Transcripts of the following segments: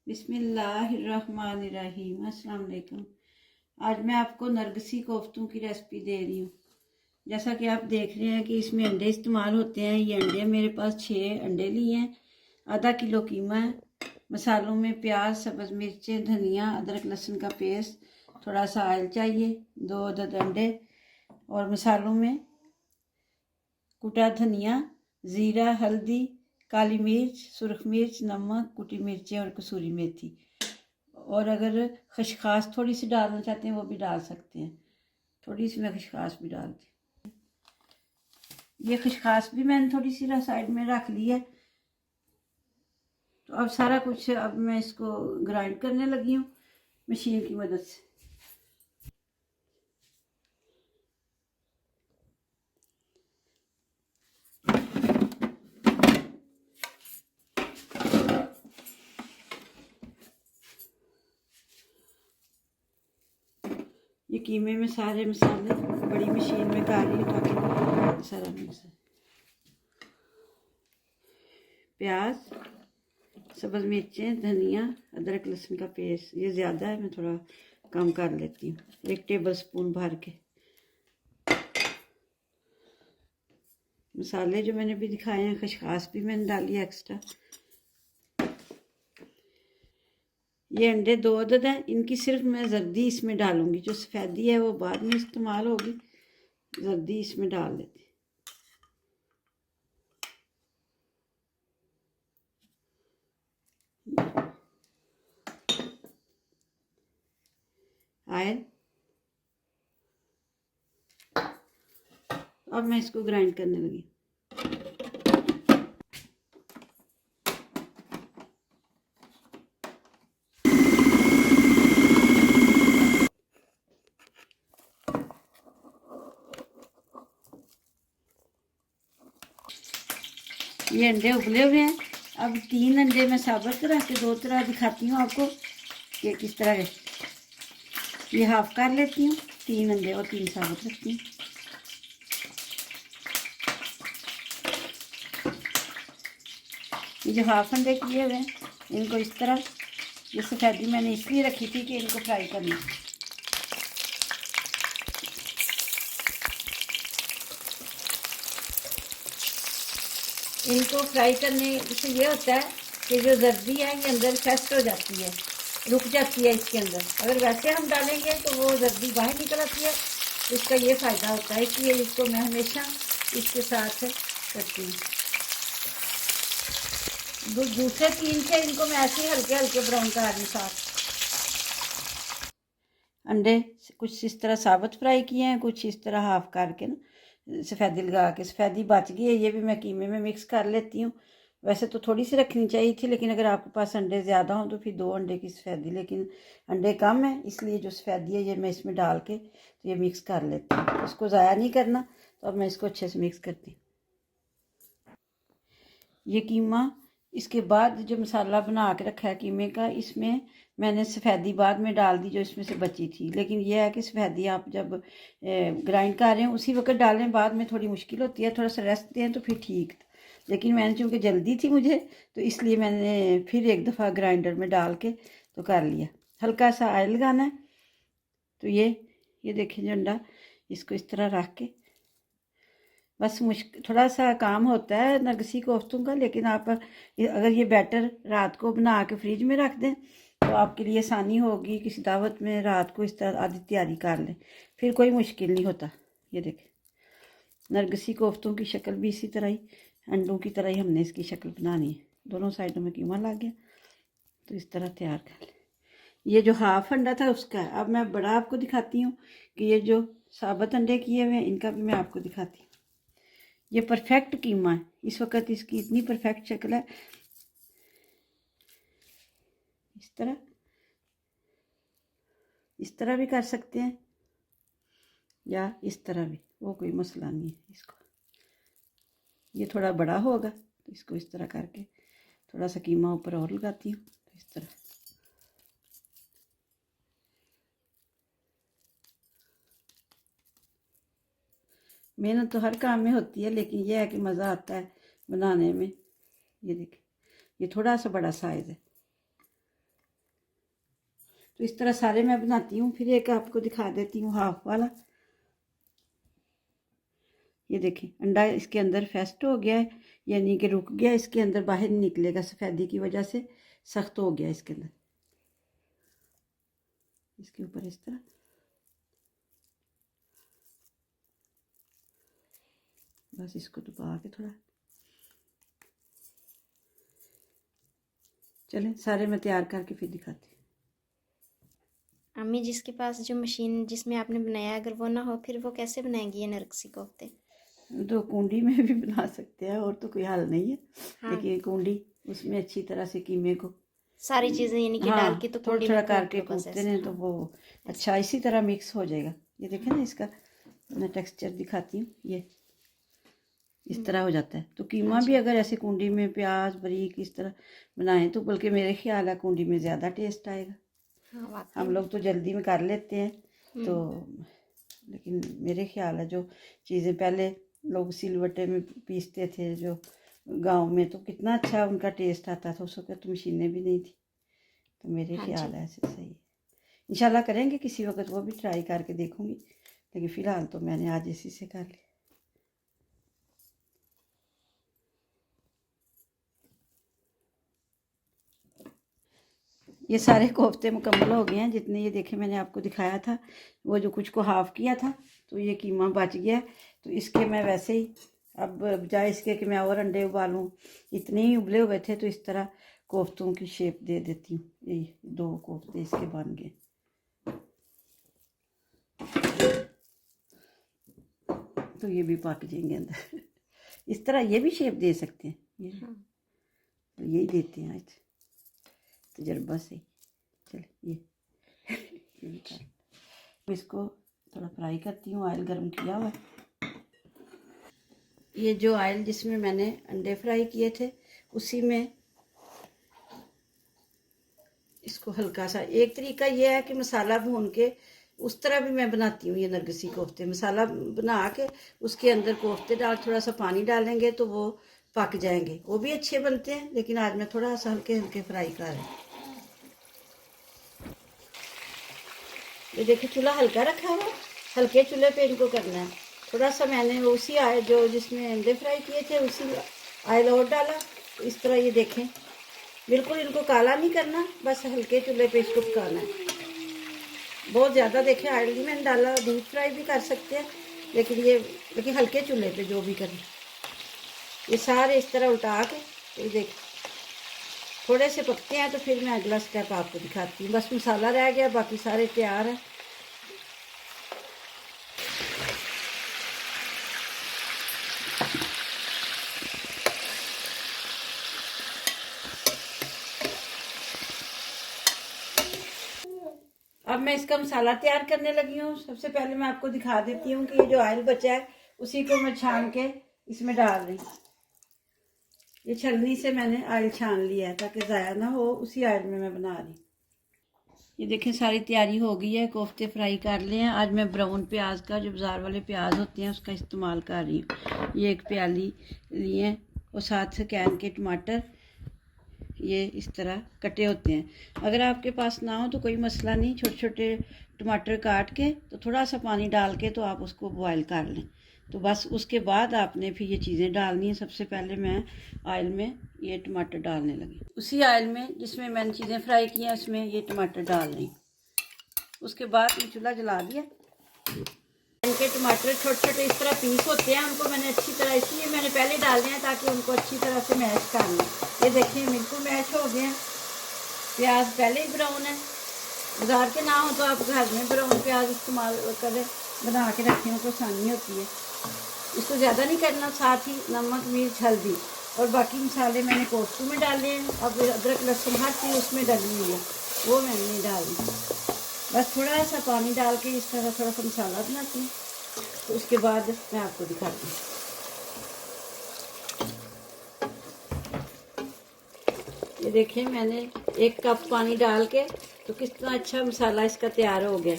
बिस्मिल्लाहिर्रहमानिर्रहीम। अस्सलाम वालेकुम। आज मैं आपको नरगिसी कोफ्तों की रेसिपी दे रही हूँ। जैसा कि आप देख रहे हैं कि इसमें अंडे इस्तेमाल होते हैं। ये अंडे मेरे पास 6 अंडे लिए हैं। आधा किलो कीमा है। मसालों में प्याज, सब्ज़ मिर्चें, धनिया, अदरक लहसुन का पेस्ट, थोड़ा सा ऑयल चाहिए, 2 अदद अंडे और मसालों में कुटा धनिया, ज़ीरा, हल्दी, काली मिर्च, सुरख मिर्च, नमक, कुटी मिर्चें और कसूरी मेथी। और अगर खशखास थोड़ी सी डालना चाहते हैं वो भी डाल सकते हैं। थोड़ी सी मैं खशखास भी डालती हूँ। ये खशखास भी मैंने थोड़ी सी साइड में रख ली है। तो अब सारा कुछ अब मैं इसको ग्राइंड करने लगी हूँ मशीन की मदद से। ये कीमे में सारे मसाले बड़ी मशीन में डाल रही हूँ ताकि सारा मिक्स है। प्याज, सब्ज़ मिर्चें, धनिया, अदरक लहसुन का पेस्ट। ये ज़्यादा है, मैं थोड़ा कम कर लेती हूँ, 1 टेबल स्पून भर के। मसाले जो मैंने भी दिखाए हैं, खशखास भी मैंने डाली है एक्स्ट्रा। ये अंडे 2 अदद हैं। इनकी सिर्फ मैं जर्दी इसमें डालूंगी, जो सफ़ेदी है वो बाद में इस्तेमाल होगी। जर्दी इसमें डाल देती। आयल। अब मैं इसको ग्राइंड करने लगी। ये अंडे उबले हुए हैं। अब 3 अंडे मैं साबित रख के 2 तरह दिखाती हूँ आपको कि किस तरह है। ये हाफ कर लेती हूँ, 3 अंडे और 3 साबित रखती हूँ। ये जो हाफ अंडे किए हुए हैं, इनको इस तरह, ये सफ़ेदी मैंने इसलिए रखी थी कि इनको फ्राई करना। इनको फ्राई करने से ये होता है कि जो जर्दी है ये अंदर फेस्ट हो जाती है, रुक जाती है इसके अंदर। अगर वैसे हम डालेंगे तो वो जर्दी बाहर निकल आती है। इसका ये फ़ायदा होता है, इसलिए इसको मैं हमेशा इसके साथ करती हूँ। दूसरे 3 से इनको मैं ऐसे ही हल्के हल्के ब्राउन करा दूँ। साथ अंडे कुछ इस तरह साबुत फ्राई किए हैं, कुछ इस तरह हाफ करके ना सफ़ेदी लगा के। सफ़ेदी बच गई है, ये भी मैं कीमे में मिक्स कर लेती हूँ। वैसे तो थोड़ी सी रखनी चाहिए थी, लेकिन अगर आपके पास अंडे ज़्यादा हों तो फिर 2 अंडे की सफ़ेदी, लेकिन अंडे कम है इसलिए जो सफ़ेदी है ये मैं इसमें डाल के तो ये मिक्स कर लेती हूँ। इसको ज़ाया नहीं करना, तो अब मैं इसको अच्छे से मिक्स करती हूँ। ये कीमा, इसके बाद जो मसाला बना के रखा है कीमे का, इसमें मैंने सफ़ेदी बाद में डाल दी जो इसमें से बची थी। लेकिन यह है कि सफ़ेदी आप जब ग्राइंड कर रहे हैं उसी वक्त डालें, बाद में थोड़ी मुश्किल होती है, थोड़ा सा रेस्ट दें तो फिर ठीक। लेकिन मैंने चूँकि जल्दी थी मुझे, तो इसलिए मैंने फिर एक दफ़ा ग्राइंडर में डाल के तो कर लिया। हल्का सा ऑयल लगाना है। तो ये देखिए जो अंडा, इसको इस तरह रख के, बस मुश्किल थोड़ा सा काम होता है नरगिसी कोफ्तों का। लेकिन आप अगर ये बैटर रात को बना के फ्रिज में रख दें तो आपके लिए आसानी होगी। किसी दावत में रात को इस तरह आधी तैयारी कर लें, फिर कोई मुश्किल नहीं होता। ये देखें, नरगिसी कोफ्तों की शक्ल भी इसी तरह ही, अंडों की तरह ही हमने इसकी शक्ल बनानी है। दोनों साइडों में कीमा लग गया, तो इस तरह तैयार कर लें। ये जो हाफ अंडा था उसका है। अब मैं बड़ा आपको दिखाती हूँ कि ये जो साबुत अंडे किए हुए हैं इनका भी मैं आपको दिखाती हूँ। ये परफेक्ट कीमा है। इस वक्त इसकी इतनी परफेक्ट शक्ल है। इस तरह भी कर सकते हैं या इस तरह भी, वो कोई मसला नहीं है। इसको ये थोड़ा बड़ा होगा तो इसको इस तरह करके थोड़ा सा कीमा ऊपर और लगाती हूँ, तो इस तरह। मेहनत तो हर काम में होती है, लेकिन यह है कि मज़ा आता है बनाने में। ये देखिए, ये थोड़ा सा बड़ा साइज़ है। तो इस तरह सारे मैं बनाती हूँ। फिर एक आपको दिखा देती हूँ हाफ वाला। ये देखिए अंडा इसके अंदर फेस्ट हो गया है, यानी कि रुक गया, इसके अंदर बाहर नहीं निकलेगा, सफ़ेदी की वजह से सख्त हो गया इसके अंदर। इसके ऊपर इस तरह बस इसको दबा के थोड़ा। चलें सारे मैं तैयार करके फिर दिखाती हूँ। अम्मी, जिसके पास जो मशीन जिसमें आपने बनाया, अगर वो ना हो फिर वो कैसे बनाएंगी ये नरगिसी कोफ्ते? तो कुंडी में भी बना सकते हैं, और तो कोई हल नहीं है। हाँ, लेकिन कुंडी उसमें अच्छी तरह से कीमे को सारी चीज़ें यानी कि डाल के तो थोड़ा कुंडी थोड़ा में कूट करके लो बस कूटते ऐसे। हैं तो वो अच्छा इसी तरह मिक्स हो जाएगा। ये देखें ना, इसका मैं टेक्सचर दिखाती हूँ। ये इस तरह हो जाता है। तो कीमा भी अगर ऐसे कुंडी में प्याज बारीक इस तरह बनाएं तो बल्कि मेरे ख्याल है कुंडी में ज़्यादा टेस्ट आएगा। हाँ, वाकई हम में। लोग तो जल्दी में कर लेते हैं, तो लेकिन मेरे ख्याल है जो चीज़ें पहले लोग सिलवट्टे में पीसते थे जो गांव में, तो कितना अच्छा उनका टेस्ट आता था। उस वक्त तो मशीनें भी नहीं थी, तो मेरे हाँ ख्याल जी। है ऐसे सही है। इंशाल्लाह करेंगे किसी वक्त, वो भी ट्राई करके देखूंगी, लेकिन फ़िलहाल तो मैंने आज इसी से कर लिया। ये सारे कोफ्ते मुकम्मल हो गए हैं जितने, ये देखे मैंने आपको दिखाया था। वो जो कुछ को हाफ़ किया था तो ये कीमा बच गया, तो इसके मैं वैसे ही अब बजाय इसके कि मैं और अंडे उबालूं, इतने ही उबले हुए थे तो इस तरह कोफ्तों की शेप दे देती हूँ। ये 2 कोफ्ते इसके बन गए। तो ये भी पक जाएंगे अंदर। इस तरह ये भी शेप दे सकते हैं, ये तो यही देते हैं आज तजर्बा से। चलिए ये भी कर, इसको थोड़ा फ्राई करती हूँ। ऑयल गर्म किया हुआ है। ये जो ऑयल जिसमें मैंने अंडे फ्राई किए थे उसी में इसको हल्का सा, एक तरीका ये है कि मसाला भून के उस तरह भी मैं बनाती हूँ ये नरगिसी कोफ्ते। मसाला बना के उसके अंदर कोफ्ते डाल, थोड़ा सा पानी डालेंगे तो वो पक जाएंगे, वो भी अच्छे बनते हैं। लेकिन आज मैं थोड़ा सा हल्के हल्के फ्राई कर रही हूँ। ये देखिए चूल्हा हल्का रखा हुआ, हल्के चूल्हे पे इनको करना है। थोड़ा सा मैंने उसी आयल जो जिसमें अंडे फ्राई किए थे उसी आयल और डाला। तो इस तरह ये देखें, बिल्कुल इनको काला नहीं करना, बस हल्के चूल्हे पे इसको पकाना है। बहुत ज़्यादा देखें ऑयल नहीं मैंने डाला, डीप फ्राई भी कर सकते हैं, लेकिन हल्के चूल्हे पे जो भी करें। ये सारे इस तरह उल्टा के, ये देख थोड़े से पकते हैं तो फिर मैं अगला स्टेप आपको दिखाती हूँ। बस मसाला रह गया, बाकी सारे तैयार है। अब मैं इसका मसाला तैयार करने लगी हूँ। सबसे पहले मैं आपको दिखा देती हूँ कि ये जो ऑयल बचा है उसी को मैं छान के इसमें डाल रही हूँ। ये छलनी से मैंने ऑयल छान लिया है ताकि ज़ाया ना हो, उसी ऑयल में मैं बना रही हूँ। ये देखें सारी तैयारी हो गई है, कोफ्ते फ्राई कर लिए हैं। आज मैं ब्राउन प्याज का, जो बाज़ार वाले प्याज होते हैं, उसका इस्तेमाल कर रही हूँ। ये 1 प्याली लिए और साथ से कैन के टमाटर ये इस तरह कटे होते हैं। अगर आपके पास ना हो तो कोई मसला नहीं, छोटे छोटे टमाटर काट के तो थोड़ा सा पानी डाल के तो आप उसको बॉयल कर लें। तो बस उसके बाद आपने फिर ये चीज़ें डालनी है। सबसे पहले मैं ऑयल में ये टमाटर डालने लगी, उसी ऑयल में जिसमें मैंने चीज़ें फ्राई की हैं उसमें ये टमाटर डाल रही। उसके बाद मैं चूल्हा जला दिया। इनके टमाटर छोटे छोटे इस तरह पीस होते हैं, उनको मैंने अच्छी तरह, इसलिए मैंने पहले डालने हैं ताकि उनको अच्छी तरह से मैश कर लें। ये देखिए बिल्कुल मैश हो गए हैं। प्याज पहले ही ब्राउन है, बाजार के ना हो तो आप घर में ब्राउन प्याज इस्तेमाल करें, बना के रखें, उनको आसानी होती है। इसको ज़्यादा नहीं करना, साथ ही नमक मिर्च हल्दी और बाकी मसाले मैंने कोफ्तों में डाले हैं। अब अदरक लहसुन हर चीज़ उसमें डली हुई है, वो मैंने नहीं डाली। बस थोड़ा सा पानी डाल के इस तरह थोड़ा सा मसाला बनाती हूँ, तो उसके बाद मैं आपको दिखाती हूँ। ये देखिए मैंने 1 कप पानी डाल के, तो कितना अच्छा मसाला इसका तैयार हो गया।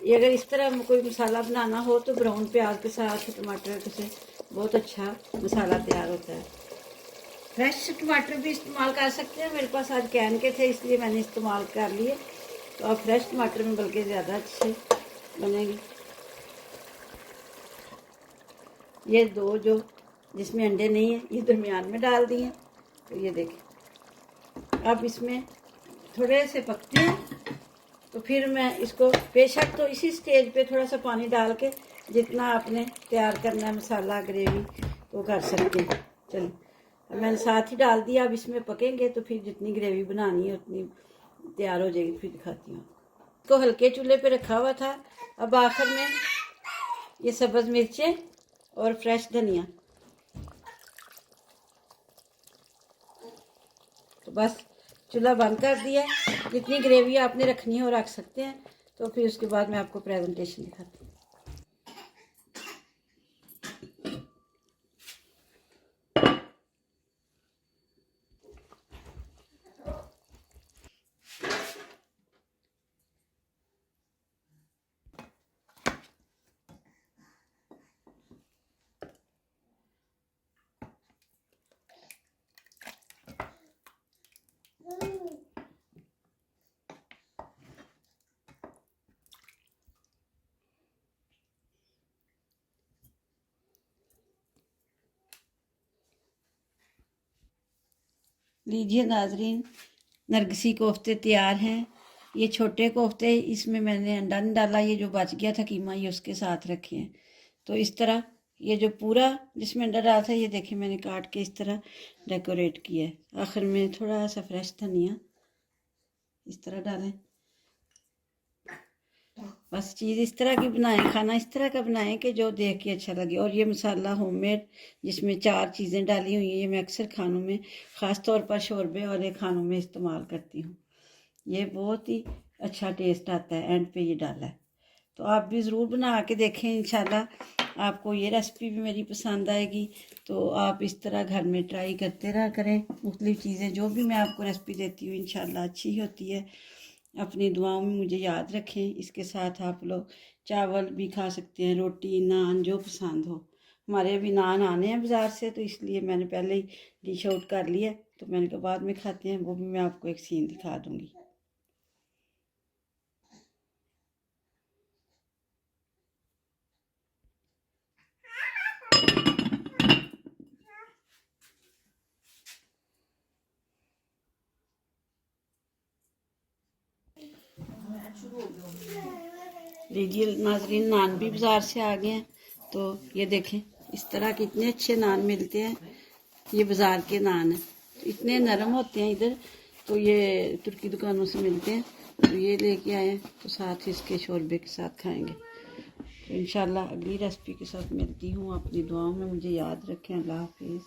ये अगर इस तरह कोई मसाला बनाना हो तो ब्राउन प्याज के साथ टमाटर के से बहुत अच्छा मसाला तैयार होता है। फ्रेश टमाटर भी इस्तेमाल कर सकते हैं, मेरे पास आज कैन के थे इसलिए मैंने इस्तेमाल कर लिए। तो अब फ्रेश टमाटर में बल्कि ज़्यादा अच्छे बनेगी। ये दो जो जिसमें अंडे नहीं है ये दरमियान में डाल दिए। तो ये देखें, अब इसमें थोड़े से पकते हैं तो फिर मैं इसको बेशक तो इसी स्टेज पे थोड़ा सा पानी डाल के जितना आपने तैयार करना है मसाला ग्रेवी तो कर सकते हैं। चलिए, अब मैंने साथ ही डाल दिया। अब इसमें पकेंगे तो फिर जितनी ग्रेवी बनानी है उतनी तैयार हो जाएगी। फिर दिखाती हूँ। इसको हल्के चूल्हे पे रखा हुआ था। अब आखिर में ये सब्ज़ मिर्चें और फ्रेश धनिया, तो बस चूल्हा बंद कर दिया। जितनी ग्रेवी आपने रखनी है वो रख सकते हैं। तो फिर उसके बाद मैं आपको प्रेजेंटेशन दिखाती हूँ। लीजिए नाजरीन, नरगिसी कोफ्ते तैयार हैं। ये छोटे कोफ्ते, इसमें मैंने अंडा नहीं डाला। ये जो बच गया था कीमा ये उसके साथ रखे हैं। तो इस तरह ये जो पूरा जिसमें अंडा डाला था ये देखिए मैंने काट के इस तरह डेकोरेट किया है। आखिर में थोड़ा सा फ्रेश धनिया इस तरह डालें। बस चीज़ इस तरह की बनाएं, खाना इस तरह का बनाएं कि जो देख के अच्छा लगे। और ये मसाला होममेड जिसमें 4 चीज़ें डाली हुई हैं, ये मैं अक्सर खानों में ख़ास तौर पर शोरबे वाले खानों में इस्तेमाल करती हूँ। ये बहुत ही अच्छा टेस्ट आता है। एंड पे ये डाला है तो आप भी ज़रूर बना के देखें। इंशाल्लाह आपको ये रेसिपी भी मेरी पसंद आएगी। तो आप इस तरह घर में ट्राई करते रहा करें। मुख्तलिफ़ चीज़ें जो भी मैं आपको रेसिपी देती हूँ इंशाल्लाह अच्छी ही होती है। अपनी दुआओं में मुझे याद रखें। इसके साथ आप लोग चावल भी खा सकते हैं, रोटी, नान, जो पसंद हो। हमारे अभी नान आने हैं बाज़ार से तो इसलिए मैंने पहले ही डिश आउट कर लिया। तो मैंने कहा बाद में खाते हैं, वो भी मैं आपको एक सीन दिखा दूँगी। लीजिए नाजरीन, नान भी बाज़ार से आ गए हैं। तो ये देखें इस तरह के इतने अच्छे नान मिलते हैं। ये बाज़ार के नान हैं, तो इतने नरम होते हैं इधर। तो ये तुर्की दुकानों से मिलते हैं। तो ये लेके आए हैं, तो साथ ही इसके शोरबे के साथ खाएंगे। तो इंशाल्लाह अगली रेसिपी के साथ मिलती हूँ। अपनी दुआओं में मुझे याद रखें। अल्लाह हाफिज़।